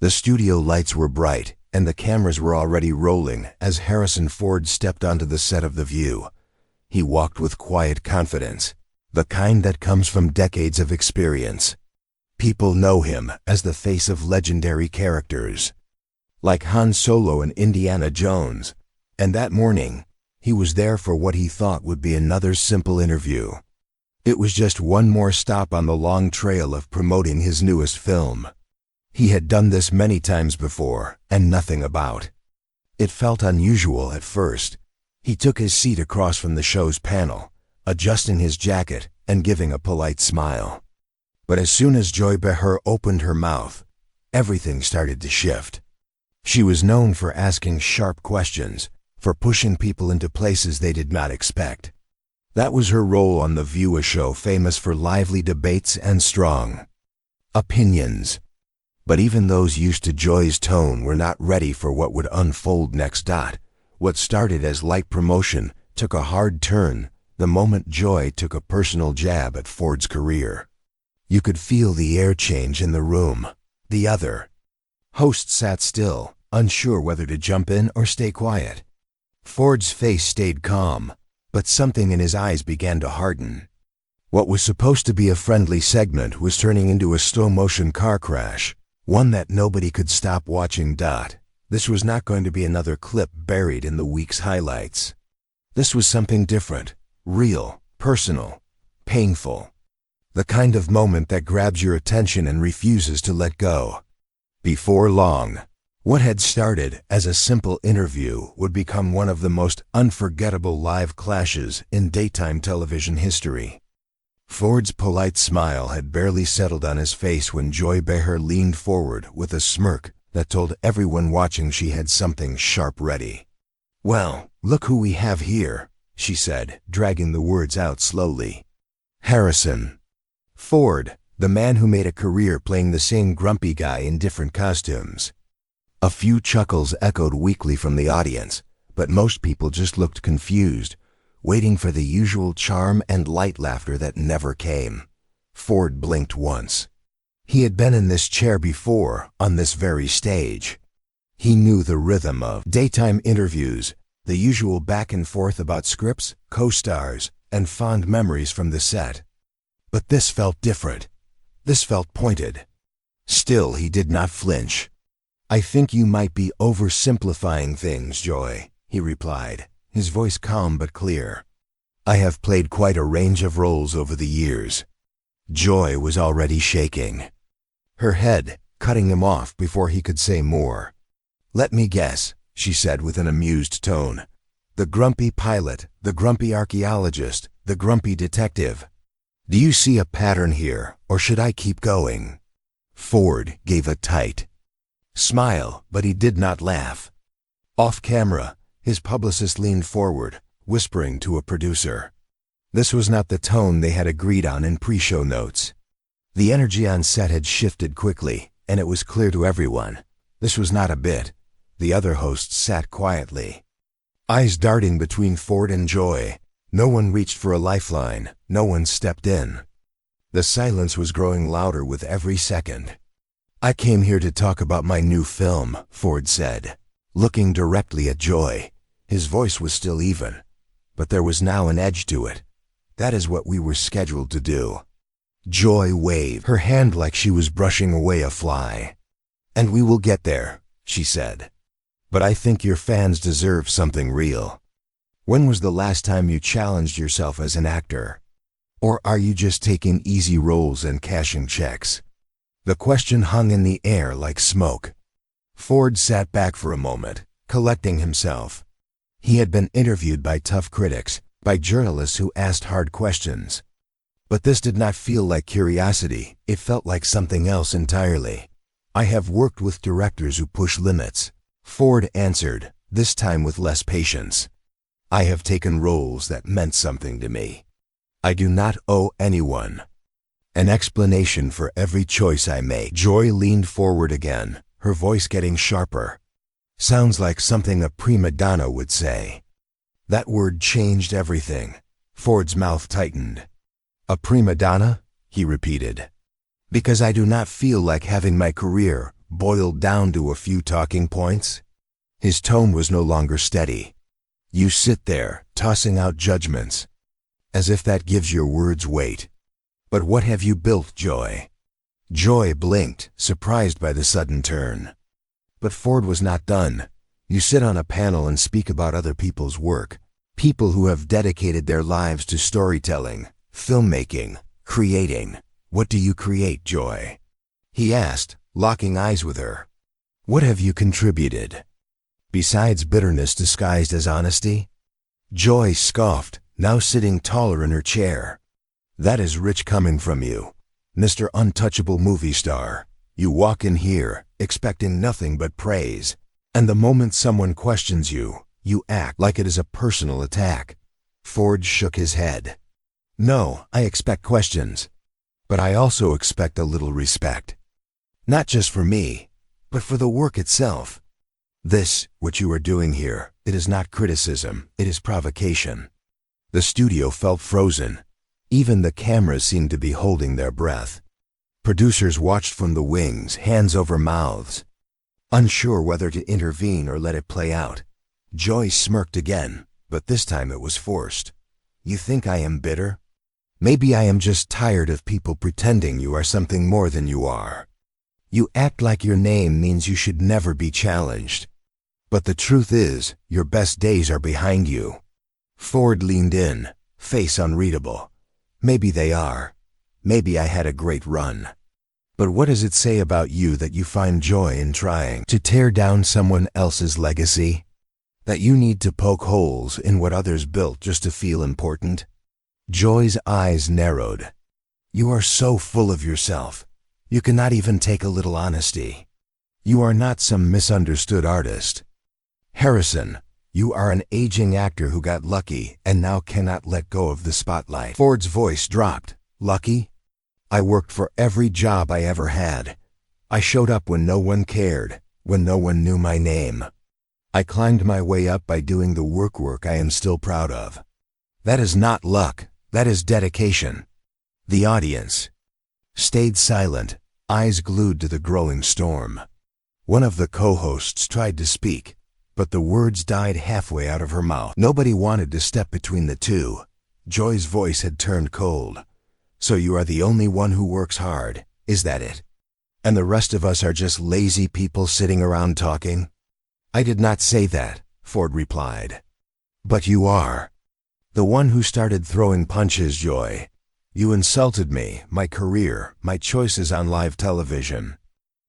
The studio lights were bright, and the cameras were already rolling as Harrison Ford stepped onto the set of The View. He walked with quiet confidence, the kind that comes from decades of experience. People know him as the face of legendary characters, like Han Solo and Indiana Jones, and that morning, he was there for what he thought would be another simple interview. It was just one more stop on the long trail of promoting his newest film. He had done this many times before, and nothing about. It felt unusual at first. He took his seat across from the show's panel, adjusting his jacket and giving a polite smile. But as soon as Joy Behar opened her mouth, everything started to shift. She was known for asking sharp questions, for pushing people into places they did not expect. That was her role on The View, a show famous for lively debates and strong opinions. But even those used to Joy's tone were not ready for what would unfold next. What started as light promotion took a hard turn the moment Joy took a personal jab at Ford's career. You could feel the air change in the room. The other host sat still, unsure whether to jump in or stay quiet. Ford's face stayed calm, but something in his eyes began to harden. What was supposed to be a friendly segment was turning into a slow-motion car crash, one that nobody could stop watching. This was not going to be another clip buried in the week's highlights. This was something different, real, personal, painful. The kind of moment that grabs your attention and refuses to let go. Before long, what had started as a simple interview would become one of the most unforgettable live clashes in daytime television history. Ford's polite smile had barely settled on his face when Joy Behar leaned forward with a smirk that told everyone watching she had something sharp ready. "Well, look who we have here," she said, dragging the words out slowly. "Harrison Ford, the man who made a career playing the same grumpy guy in different costumes." A few chuckles echoed weakly from the audience, but most people just looked confused, waiting for the usual charm and light laughter that never came. Ford blinked once. He had been in this chair before, on this very stage. He knew the rhythm of daytime interviews, the usual back and forth about scripts, co-stars, and fond memories from the set. But this felt different. This felt pointed. Still, he did not flinch. "I think you might be oversimplifying things, Joy," he replied, his voice calm but clear. "I have played quite a range of roles over the years." Joy was already shaking. Her head, cutting him off before he could say more. "Let me guess," she said with an amused tone. "The grumpy pilot, the grumpy archaeologist, the grumpy detective. Do you see a pattern here, or should I keep going?" Ford gave a tight smile, but he did not laugh. Off camera, his publicist leaned forward, whispering to a producer. This was not the tone they had agreed on in pre-show notes. The energy on set had shifted quickly, and it was clear to everyone. This was not a bit. The other hosts sat quietly, eyes darting between Ford and Joy. No one reached for a lifeline. No one stepped in. The silence was growing louder with every second. "I came here to talk about my new film," Ford said, looking directly at Joy. His voice was still even, but there was now an edge to it. "That is what we were scheduled to do." Joy waved her hand like she was brushing away a fly. "And we will get there," she said. "But I think your fans deserve something real. When was the last time you challenged yourself as an actor? Or are you just taking easy roles and cashing checks?" The question hung in the air like smoke. Ford sat back for a moment, collecting himself. He had been interviewed by tough critics, by journalists who asked hard questions. But this did not feel like curiosity. It felt like something else entirely. "I have worked with directors who push limits," Ford answered, this time with less patience. "I have taken roles that meant something to me. I do not owe anyone an explanation for every choice I make." Joy leaned forward again, her voice getting sharper. "Sounds like something a prima donna would say." That word changed everything. Ford's mouth tightened. "A prima donna?" he repeated. "Because I do not feel like having my career boiled down to a few talking points? His tone was no longer steady. You sit there, tossing out judgments, as if that gives your words weight. But what have you built, Joy? Joy blinked, surprised by the sudden turn. But Ford was not done. You sit on a panel and speak about other people's work. People who have dedicated their lives to storytelling, filmmaking, creating. What do you create, Joy? He asked, locking eyes with her. What have you contributed? Besides bitterness disguised as honesty? Joy scoffed, now sitting taller in her chair. That is rich coming from you, Mr. Untouchable movie star. You walk in here, expecting nothing but praise. And the moment someone questions you, you act like it is a personal attack. Ford shook his head. No, I expect questions. But I also expect a little respect. Not just for me, but for the work itself. This, what you are doing here, it is not criticism, it is provocation. The studio felt frozen. Even the cameras seemed to be holding their breath. Producers watched from the wings, hands over mouths, unsure whether to intervene or let it play out. Joy smirked again, but this time it was forced. You think I am bitter? Maybe I am just tired of people pretending you are something more than you are. You act like your name means you should never be challenged. But the truth is, your best days are behind you. Ford leaned in, face unreadable. Maybe they are. Maybe I had a great run. But what does it say about you that you find joy in trying to tear down someone else's legacy? That you need to poke holes in what others built just to feel important? Joy's eyes narrowed. You are so full of yourself. You cannot even take a little honesty. You are not some misunderstood artist. Harrison, you are an aging actor who got lucky and now cannot let go of the spotlight. Ford's voice dropped. Lucky? I worked for every job I ever had. I showed up when no one cared, when no one knew my name. I climbed my way up by doing the work I am still proud of. That is not luck, that is dedication. The audience stayed silent, eyes glued to the growing storm. One of the co-hosts tried to speak, but the words died halfway out of her mouth. Nobody wanted to step between the two. Joy's voice had turned cold. So you are the only one who works hard, is that it? And the rest of us are just lazy people sitting around talking? I did not say that, Ford replied. But you are. The one who started throwing punches, Joy. You insulted me, my career, my choices on live television.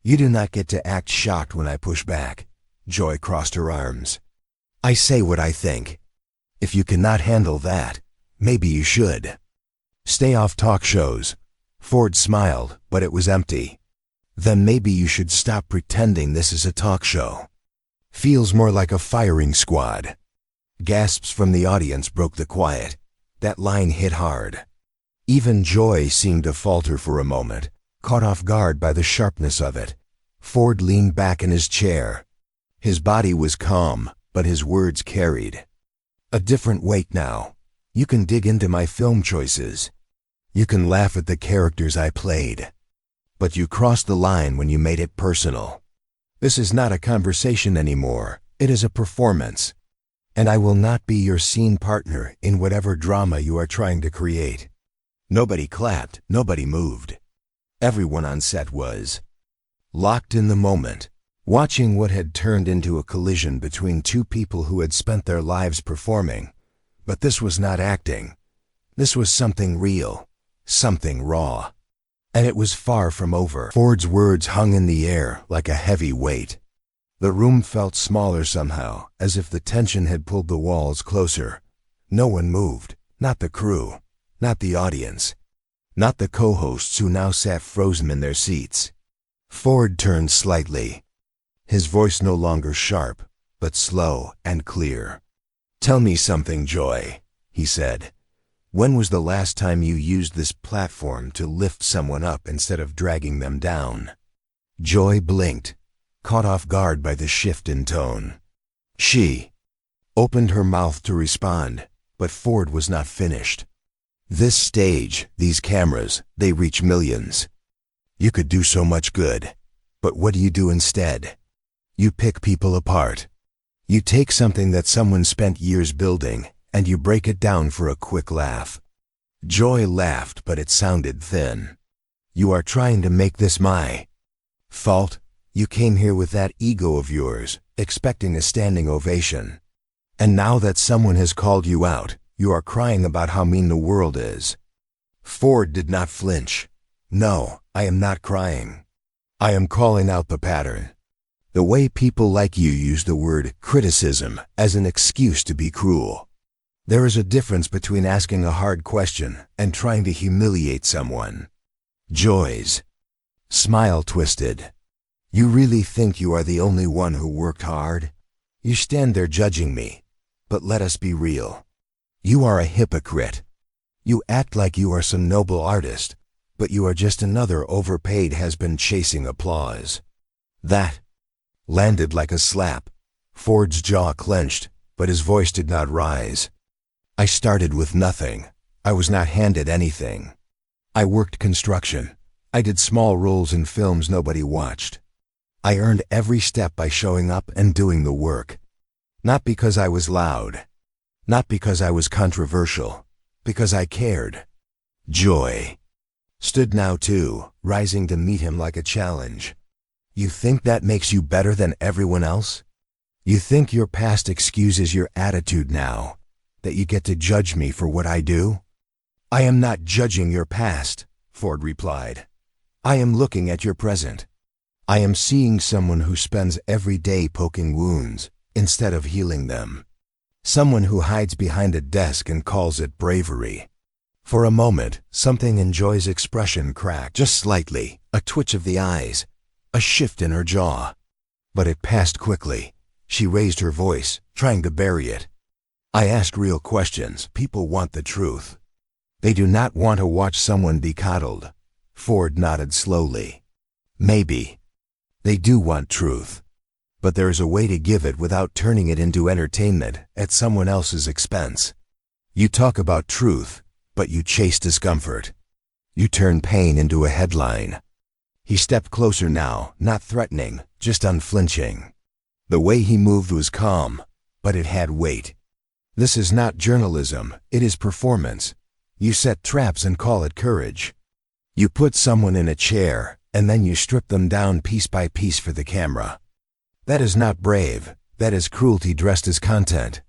You do not get to act shocked when I push back. Joy crossed her arms. I say what I think. If you cannot handle that, maybe you should. Stay off talk shows. Ford smiled, but it was empty. Then maybe you should stop pretending this is a talk show. Feels more like a firing squad. Gasps from the audience broke the quiet. That line hit hard. Even Joy seemed to falter for a moment, caught off guard by the sharpness of it. Ford leaned back in his chair. His body was calm, but his words carried a different weight now. You can dig into my film choices. You can laugh at the characters I played. But you crossed the line when you made it personal. This is not a conversation anymore. It is a performance. And I will not be your scene partner in whatever drama you are trying to create. Nobody clapped, nobody moved. Everyone on set was locked in the moment, watching what had turned into a collision between two people who had spent their lives performing. But this was not acting. This was something real, something raw. And it was far from over. Ford's words hung in the air like a heavy weight. The room felt smaller somehow, as if the tension had pulled the walls closer. No one moved, not the crew, not the audience, not the co-hosts who now sat frozen in their seats. Ford turned slightly, his voice no longer sharp, but slow and clear. Tell me something, Joy, he said. When was the last time you used this platform to lift someone up instead of dragging them down? Joy blinked, caught off guard by the shift in tone. She opened her mouth to respond, but Ford was not finished. This stage, these cameras, they reach millions. You could do so much good, But what do you do instead? You pick people apart. You take something that someone spent years building, and you break it down for a quick laugh. Joy laughed, but it sounded thin. You are trying to make this my fault? You came here with that ego of yours, expecting a standing ovation. And now that someone has called you out, you are crying about how mean the world is. Ford did not flinch. No, I am not crying. I am calling out the pattern. The way people like you use the word criticism as an excuse to be cruel. There is a difference between asking a hard question and trying to humiliate someone. Joy's smile twisted. You really think you are the only one who worked hard? You stand there judging me. But let us be real. You are a hypocrite. You act like you are some noble artist, but you are just another overpaid has-been chasing applause. That landed like a slap. Ford's jaw clenched, but his voice did not rise. I started with nothing. I was not handed anything. I worked construction. I did small roles in films nobody watched. I earned every step by showing up and doing the work. Not because I was loud. Not because I was controversial. Because I cared. Joy stood now too, rising to meet him like a challenge. You think that makes you better than everyone else? You think your past excuses your attitude now, that you get to judge me for what I do? I am not judging your past, Ford replied. I am looking at your present. I am seeing someone who spends every day poking wounds instead of healing them. Someone who hides behind a desk and calls it bravery. For a moment, something in Joy's expression cracked just slightly, a twitch of the eyes, a shift in her jaw. But it passed quickly. She raised her voice, trying to bury it. I ask real questions. People want the truth. They do not want to watch someone be coddled. Ford nodded slowly. Maybe. They do want truth. But there is a way to give it without turning it into entertainment at someone else's expense. You talk about truth, but you chase discomfort. You turn pain into a headline. He stepped closer now, not threatening, just unflinching. The way he moved was calm, but it had weight. This is not journalism, it is performance. You set traps and call it courage. You put someone in a chair, and then you strip them down piece by piece for the camera. That is not brave, that is cruelty dressed as content.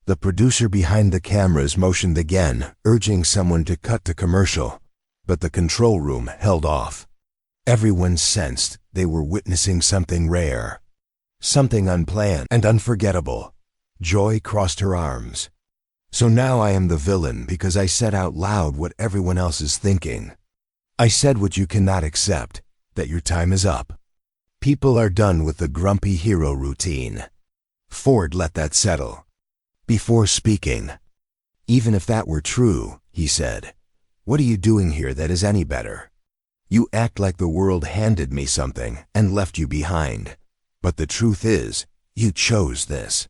The producer behind the cameras motioned again, urging someone to cut to commercial, but the control room held off. Everyone sensed they were witnessing something rare, something unplanned and unforgettable. Joy crossed her arms. So now I am the villain because I said out loud what everyone else is thinking. I said what you cannot accept, that your time is up. People are done with the grumpy hero routine. Ford let that settle. Before speaking, even if that were true, he said, what are you doing here that is any better? You act like the world handed me something and left you behind. But the truth is, you chose this.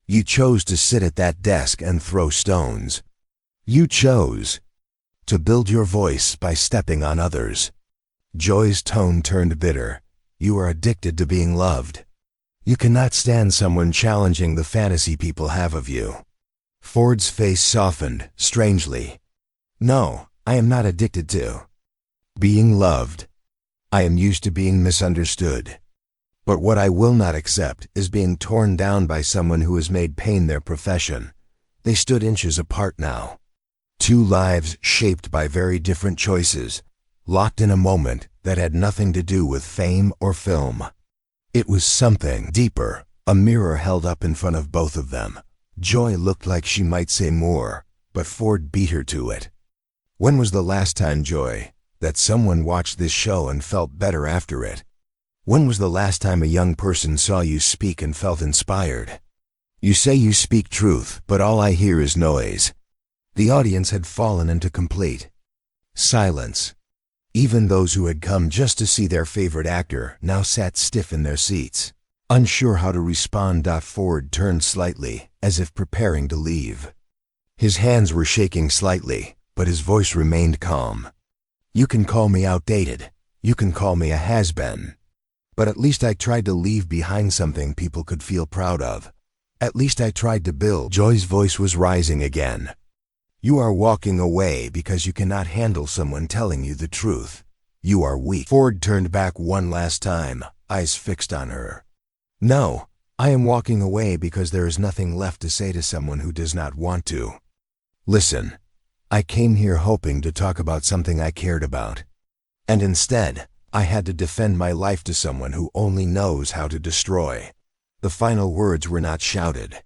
You chose to sit at that desk and throw stones. You chose to build your voice by stepping on others. Joy's tone turned bitter. You are addicted to being loved. You cannot stand someone challenging the fantasy people have of you. Ford's face softened, strangely. No, I am not addicted to being loved. I am used to being misunderstood. But what I will not accept is being torn down by someone who has made pain their profession. They stood inches apart now. Two lives shaped by very different choices, locked in a moment that had nothing to do with fame or film. It was something deeper, a mirror held up in front of both of them. Joy looked like she might say more, but Ford beat her to it. When was the last time, Joy, that someone watched this show and felt better after it? When was the last time a young person saw you speak and felt inspired? You say you speak truth, but all I hear is noise. The audience had fallen into complete silence. Even those who had come just to see their favorite actor now sat stiff in their seats, unsure how to respond. Ford turned slightly, as if preparing to leave. His hands were shaking slightly, but his voice remained calm. You can call me outdated. You can call me a has-been. But at least I tried to leave behind something people could feel proud of. At least I tried to build. Joy's voice was rising again. You are walking away because you cannot handle someone telling you the truth. You are weak. Ford turned back one last time, eyes fixed on her. No, I am walking away because there is nothing left to say to someone who does not want to. Listen, I came here hoping to talk about something I cared about. And instead, I had to defend my life to someone who only knows how to destroy. The final words were not shouted.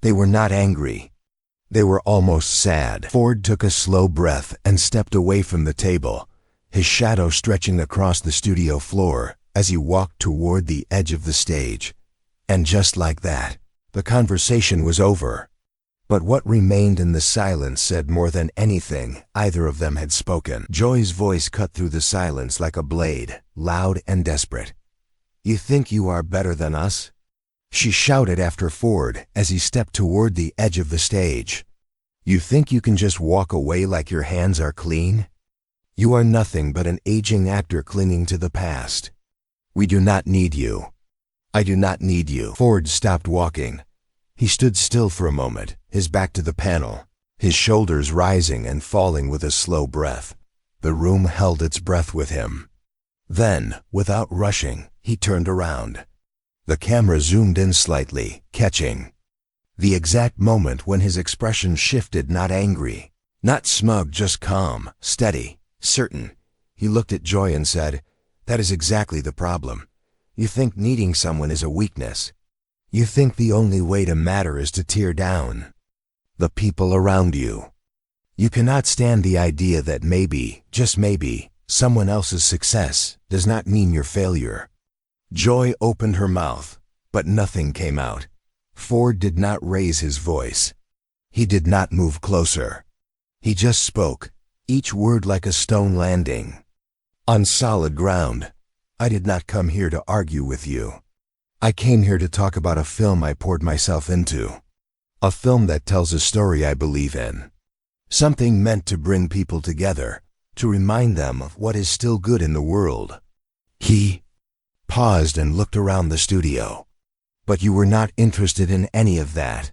They were not angry. They were almost sad. Ford took a slow breath and stepped away from the table, his shadow stretching across the studio floor as he walked toward the edge of the stage. And just like that, the conversation was over. But what remained in the silence said more than anything either of them had spoken. Joy's voice cut through the silence like a blade, loud and desperate. You think you are better than us? She shouted after Ford as he stepped toward the edge of the stage. You think you can just walk away like your hands are clean? You are nothing but an aging actor clinging to the past. We do not need you. I do not need you. Ford stopped walking. He stood still for a moment, his back to the panel, his shoulders rising and falling with a slow breath. The room held its breath with him. Then, without rushing, he turned around. The camera zoomed in slightly, catching the exact moment when his expression shifted, not angry, not smug, just calm, steady, certain. He looked at Joy and said, "That is exactly the problem. You think needing someone is a weakness. You think the only way to matter is to tear down the people around you. You cannot stand the idea that maybe, just maybe, someone else's success does not mean your failure." Joy opened her mouth, but nothing came out. Ford did not raise his voice. He did not move closer. He just spoke, each word like a stone landing on solid ground. I did not come here to argue with you. I came here to talk about a film I poured myself into. A film that tells a story I believe in. Something meant to bring people together, to remind them of what is still good in the world. He paused and looked around the studio. But you were not interested in any of that.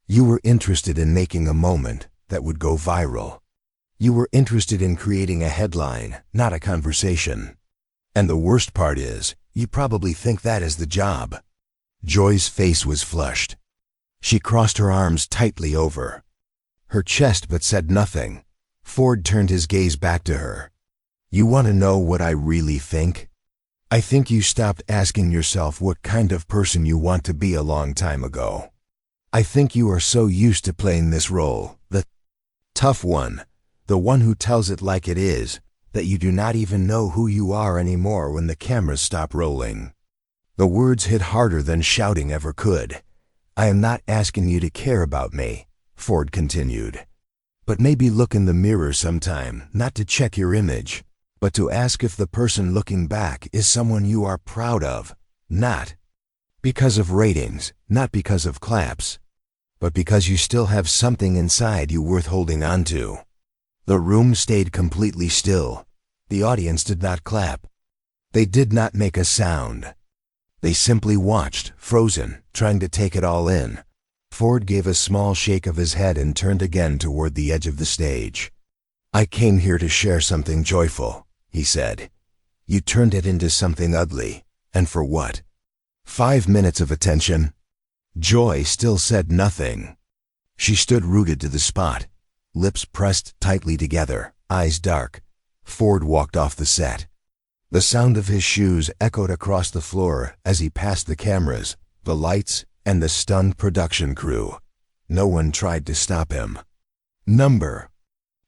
You were interested in making a moment that would go viral. You were interested in creating a headline, not a conversation. And the worst part is, you probably think that is the job. Joy's face was flushed. She crossed her arms tightly over her chest but said nothing. Ford turned his gaze back to her. You want to know what I really think? I think you stopped asking yourself what kind of person you want to be a long time ago. I think you are so used to playing this role, the tough one, the one who tells it like it is, that you do not even know who you are anymore when the cameras stop rolling. The words hit harder than shouting ever could. I am not asking you to care about me, Ford continued. But maybe look in the mirror sometime, not to check your image, but to ask if the person looking back is someone you are proud of, not because of ratings, not because of claps, but because you still have something inside you worth holding on to. The room stayed completely still. The audience did not clap. They did not make a sound. They simply watched, frozen, trying to take it all in. Ford gave a small shake of his head and turned again toward the edge of the stage. I came here to share something joyful, he said. You turned it into something ugly. And for what? 5 minutes of attention? Joy still said nothing. She stood rooted to the spot, lips pressed tightly together, eyes dark. Ford walked off the set. The sound of his shoes echoed across the floor as he passed the cameras, the lights, and the stunned production crew. No one tried to stop him. Number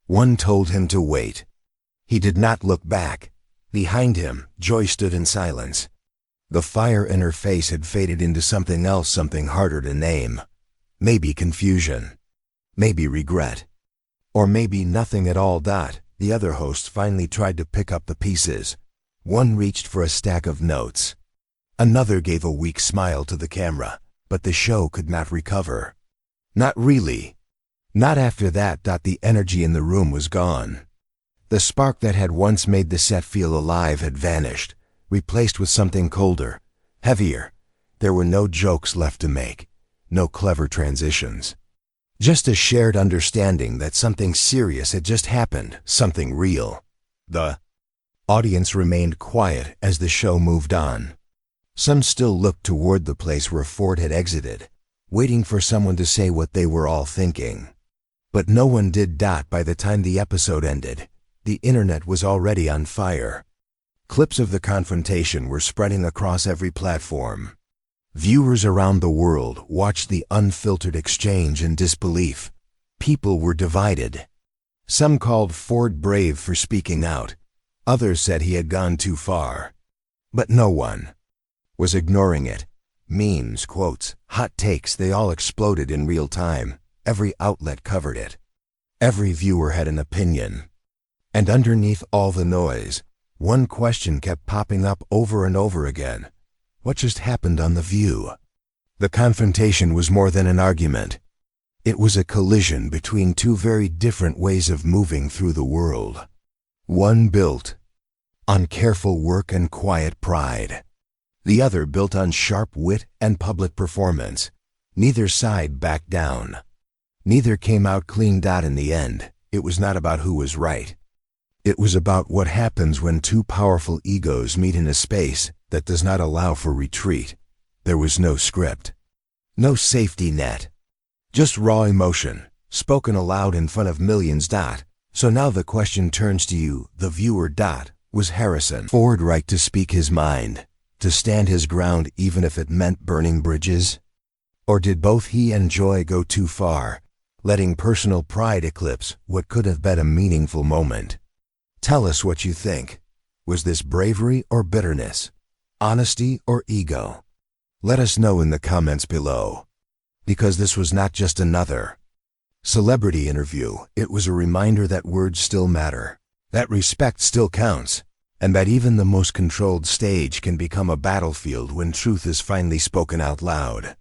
1 told him to wait. He did not look back. Behind him, Joy stood in silence. The fire in her face had faded into something else, something harder to name. Maybe confusion. Maybe regret. Or maybe nothing at all. The other hosts finally tried to pick up the pieces. One reached for a stack of notes. Another gave a weak smile to the camera, but the show could not recover. Not really. Not after that. The energy in the room was gone. The spark that had once made the set feel alive had vanished. replaced with something colder, heavier. There were no jokes left to make, no clever transitions. Just a shared understanding that something serious had just happened, something real. The audience remained quiet as the show moved on. Some still looked toward the place where Ford had exited, waiting for someone to say what they were all thinking. But no one did. By the time the episode ended, the internet was already on fire. Clips of the confrontation were spreading across every platform. Viewers around the world watched the unfiltered exchange in disbelief. People were divided. Some called Ford brave for speaking out. Others said he had gone too far. But no one was ignoring it. Memes, quotes, hot takes, they all exploded in real time. Every outlet covered it. Every viewer had an opinion. And underneath all the noise, one question kept popping up over and over again. What just happened on The View? The confrontation was more than an argument. It was a collision between two very different ways of moving through the world. One built on careful work and quiet pride. The other built on sharp wit and public performance. Neither side backed down. Neither came out clean. In the end, it was not about who was right. It was about what happens when two powerful egos meet in a space that does not allow for retreat. There was no script, no safety net, just raw emotion, spoken aloud in front of millions. So now the question turns to you, the viewer. Was Harrison Ford right to speak his mind, to stand his ground even if it meant burning bridges? Or did both he and Joy go too far, letting personal pride eclipse what could have been a meaningful moment? Tell us what you think. Was this bravery or bitterness? Honesty or ego? Let us know in the comments below. Because this was not just another celebrity interview, it was a reminder that words still matter, that respect still counts, and that even the most controlled stage can become a battlefield when truth is finally spoken out loud.